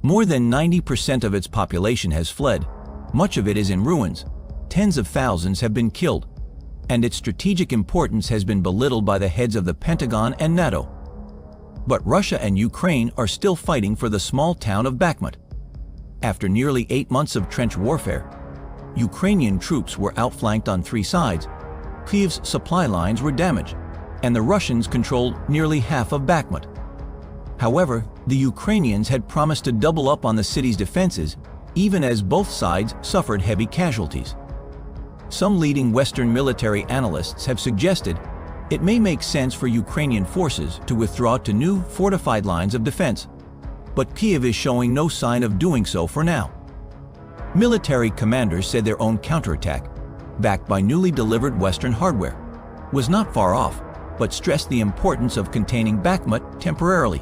More than 90% of its population has fled, much of it is in ruins, tens of thousands have been killed, and its strategic importance has been belittled by the heads of the Pentagon and NATO. But Russia and Ukraine are still fighting for the small town of Bakhmut. After nearly 8 months of trench warfare, Ukrainian troops were outflanked on 3 sides, Kyiv's supply lines were damaged, and the Russians controlled nearly half of Bakhmut. However, the Ukrainians had promised to double up on the city's defenses, even as both sides suffered heavy casualties. Some leading Western military analysts have suggested it may make sense for Ukrainian forces to withdraw to new fortified lines of defense, but Kyiv is showing no sign of doing so for now. Military commanders said their own counterattack, backed by newly delivered Western hardware, was not far off, but stressed the importance of containing Bakhmut temporarily.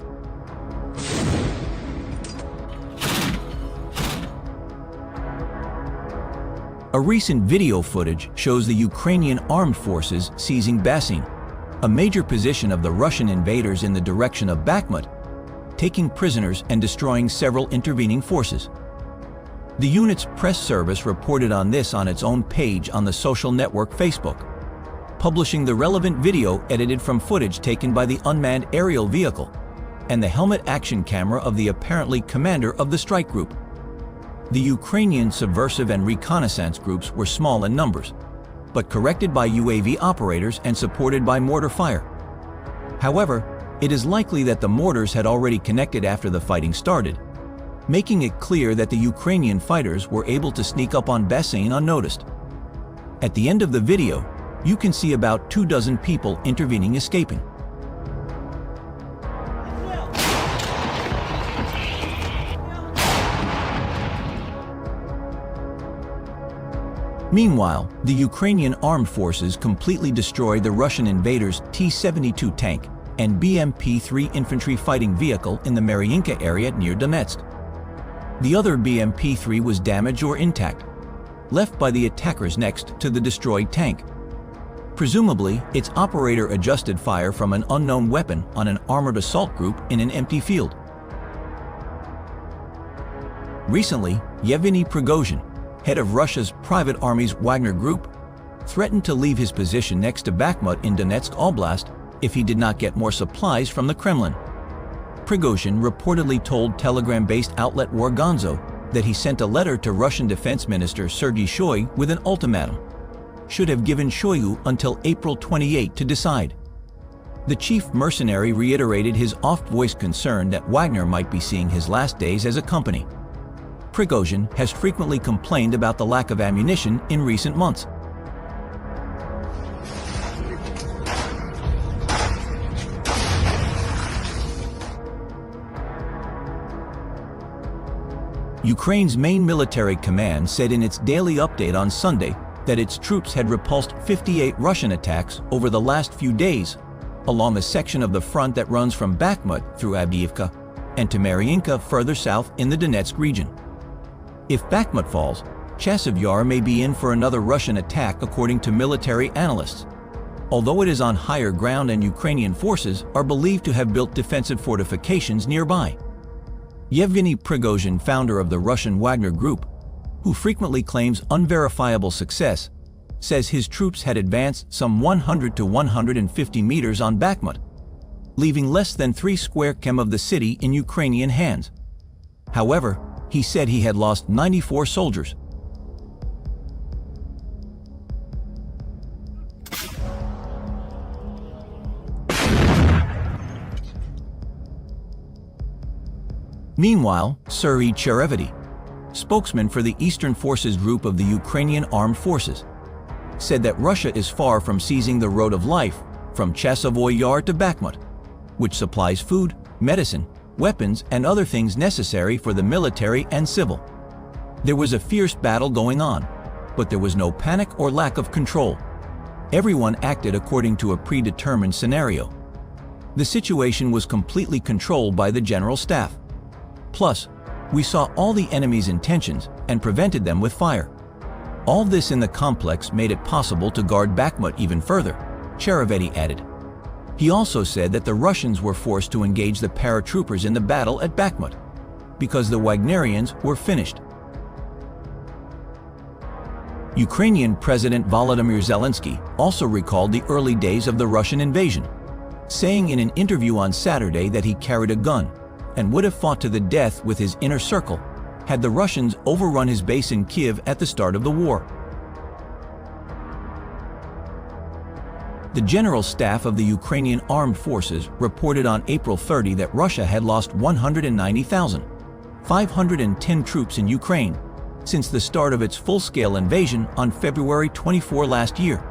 A recent video footage shows the Ukrainian armed forces seizing Basin, a major position of the Russian invaders in the direction of Bakhmut, taking prisoners and destroying several intervening forces. The unit's press service reported on this on its own page on the social network Facebook, publishing the relevant video edited from footage taken by the unmanned aerial vehicle and the helmet action camera of the apparently commander of the strike group. The Ukrainian subversive and reconnaissance groups were small in numbers, but corrected by UAV operators and supported by mortar fire. However, it is likely that the mortars had already connected after the fighting started, making it clear that the Ukrainian fighters were able to sneak up on Basin unnoticed. At the end of the video, you can see about 24 people intervening escaping. Meanwhile, the Ukrainian armed forces completely destroyed the Russian invaders' T-72 tank and BMP-3 infantry fighting vehicle in the Mariinka area near Donetsk. The other BMP-3 was damaged or intact, left by the attackers next to the destroyed tank. Presumably, its operator adjusted fire from an unknown weapon on an armored assault group in an empty field. Recently, Yevgeny Prigozhin, head of Russia's private army's Wagner Group, threatened to leave his position next to Bakhmut in Donetsk Oblast if he did not get more supplies from the Kremlin. Prigozhin reportedly told Telegram-based outlet Wargonzo that he sent a letter to Russian Defense Minister Sergei Shoigu with an ultimatum. Should have given Shoigu until April 28 to decide. The chief mercenary reiterated his oft-voiced concern that Wagner might be seeing his last days as a company. Prigozhin has frequently complained about the lack of ammunition in recent months. Ukraine's main military command said in its daily update on Sunday that its troops had repulsed 58 Russian attacks over the last few days along a section of the front that runs from Bakhmut through Avdiivka and to Mariinka further south in the Donetsk region. If Bakhmut falls, Chasiv Yar may be in for another Russian attack according to military analysts, although it is on higher ground and Ukrainian forces are believed to have built defensive fortifications nearby. Yevgeny Prigozhin, founder of the Russian Wagner Group, who frequently claims unverifiable success, says his troops had advanced some 100 to 150 meters on Bakhmut, leaving less than 3 square km of the city in Ukrainian hands. However, he said he had lost 94 soldiers. Meanwhile, Serhiy Cherevity, spokesman for the Eastern Forces Group of the Ukrainian Armed Forces, said that Russia is far from seizing the road of life from Chasiv Yar to Bakhmut, which supplies food, medicine, weapons, and other things necessary for the military and civil. There was a fierce battle going on, but there was no panic or lack of control. Everyone acted according to a predetermined scenario. The situation was completely controlled by the General Staff. Plus, we saw all the enemy's intentions and prevented them with fire. All this in the complex made it possible to guard Bakhmut even further, Cherevity added. He also said that the Russians were forced to engage the paratroopers in the battle at Bakhmut. because the Wagnerians were finished. Ukrainian President Volodymyr Zelensky also recalled the early days of the Russian invasion, saying in an interview on Saturday that he carried a gun and would have fought to the death with his inner circle had the Russians overrun his base in Kiev at the start of the war. The General Staff of the Ukrainian Armed Forces reported on April 30 that Russia had lost 190,510 troops in Ukraine since the start of its full-scale invasion on February 24 last year.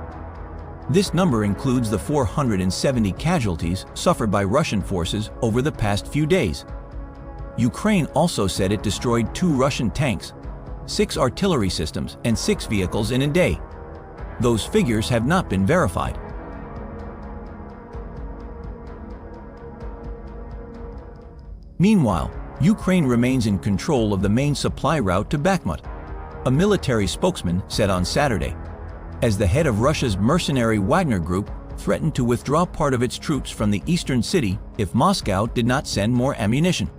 This number includes the 470 casualties suffered by Russian forces over the past few days. Ukraine also said it destroyed 2 Russian tanks, 6 artillery systems, and 6 vehicles in a day. Those figures have not been verified. Meanwhile, Ukraine remains in control of the main supply route to Bakhmut, a military spokesman said on Saturday, as the head of Russia's mercenary Wagner Group threatened to withdraw part of its troops from the eastern city if Moscow did not send more ammunition.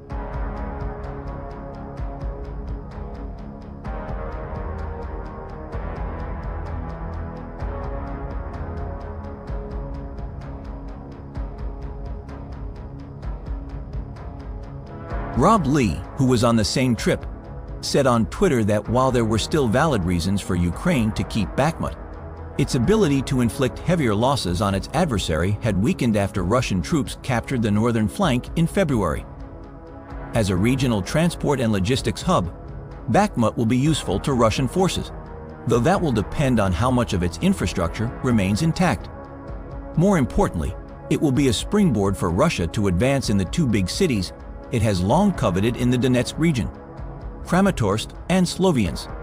Rob Lee, who was on the same trip, said on Twitter that while there were still valid reasons for Ukraine to keep Bakhmut, its ability to inflict heavier losses on its adversary had weakened after Russian troops captured the northern flank in February. As a regional transport and logistics hub, Bakhmut will be useful to Russian forces, though that will depend on how much of its infrastructure remains intact. More importantly, it will be a springboard for Russia to advance in the 2 big cities it has long coveted in the Donetsk region, Kramatorsk and Sloviansk.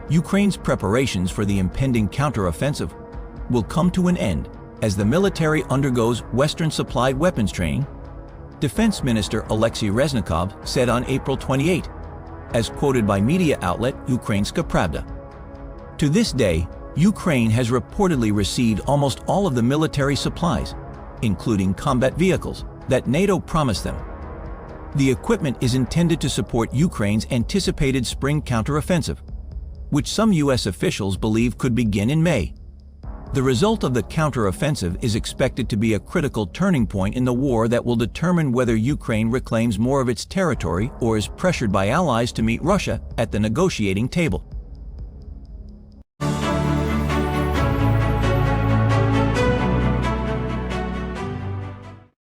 Ukraine's preparations for the impending counteroffensive will come to an end as the military undergoes Western-supplied weapons training, Defense Minister Alexei Reznikov said on April 28, as quoted by media outlet Ukrainska Pravda. To this day, Ukraine has reportedly received almost all of the military supplies, including combat vehicles, that NATO promised them. The equipment is intended to support Ukraine's anticipated spring counteroffensive, which some U.S. officials believe could begin in May. The result of the counteroffensive is expected to be a critical turning point in the war that will determine whether Ukraine reclaims more of its territory or is pressured by allies to meet Russia at the negotiating table.